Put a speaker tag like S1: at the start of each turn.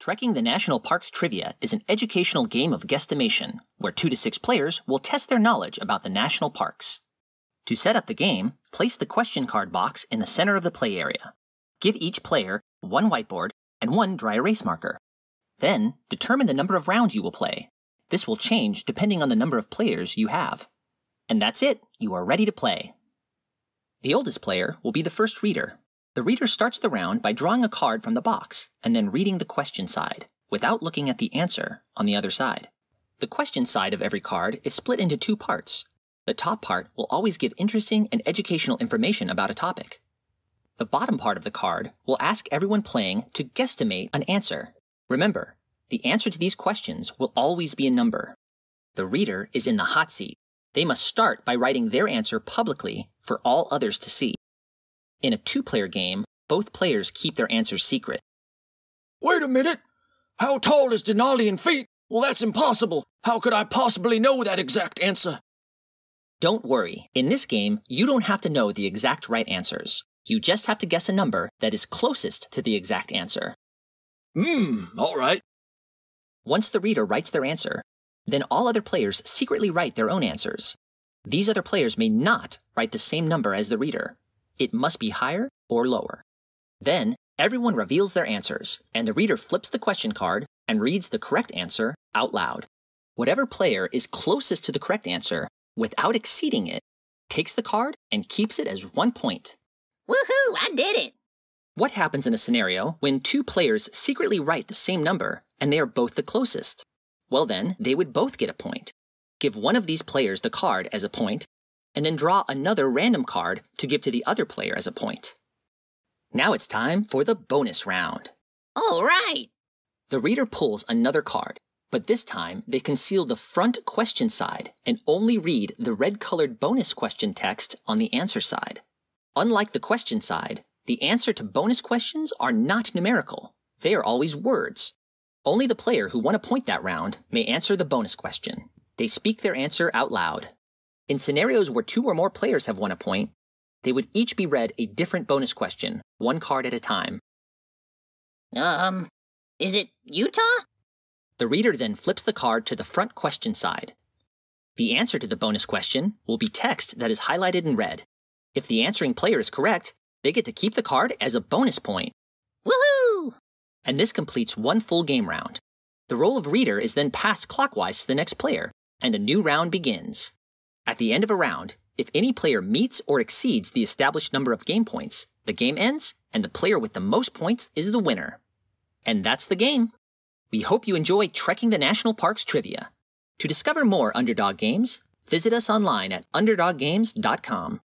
S1: Trekking the National Parks Trivia is an educational game of guesstimation, where 2 to 6 players will test their knowledge about the national parks. To set up the game, place the question card box in the center of the play area. Give each player one whiteboard and one dry erase marker. Then, determine the number of rounds you will play. This will change depending on the number of players you have. And that's it, you are ready to play. The oldest player will be the first reader. The reader starts the round by drawing a card from the box and then reading the question side, without looking at the answer on the other side. The question side of every card is split into 2 parts. The top part will always give interesting and educational information about a topic. The bottom part of the card will ask everyone playing to guesstimate an answer. Remember, the answer to these questions will always be a number. The reader is in the hot seat. They must start by writing their answer publicly for all others to see. In a 2-player game, both players keep their answers secret.
S2: Wait a minute! How tall is Denali in feet? Well, that's impossible. How could I possibly know that exact answer?
S1: Don't worry. In this game, you don't have to know the exact right answers. You just have to guess a number that is closest to the exact answer.
S2: All right.
S1: Once the reader writes their answer, then all other players secretly write their own answers. These other players may not write the same number as the reader. It must be higher or lower. Then, everyone reveals their answers, and the reader flips the question card and reads the correct answer out loud. Whatever player is closest to the correct answer, without exceeding it, takes the card and keeps it as 1 point.
S3: Woohoo! I did it!
S1: What happens in a scenario when 2 players secretly write the same number and they are both the closest? Well then, they would both get a point. Give one of these players the card as a point, and then draw another random card to give to the other player as a point. Now it's time for the bonus round.
S3: All right!
S1: The reader pulls another card, but this time they conceal the front question side and only read the red-colored bonus question text on the answer side. Unlike the question side, the answer to bonus questions are not numerical. They are always words. Only the player who won a point that round may answer the bonus question. They speak their answer out loud. In scenarios where 2 or more players have won a point, they would each be read a different bonus question, 1 card at a time.
S3: Is it Utah?
S1: The reader then flips the card to the front question side. The answer to the bonus question will be text that is highlighted in red. If the answering player is correct, they get to keep the card as a bonus point.
S3: Woohoo!
S1: And this completes 1 full game round. The role of reader is then passed clockwise to the next player, and a new round begins. At the end of a round, if any player meets or exceeds the established number of game points, the game ends, and the player with the most points is the winner. And that's the game. We hope you enjoy Trekking the National Parks Trivia. To discover more Underdog games, visit us online at underdoggames.com.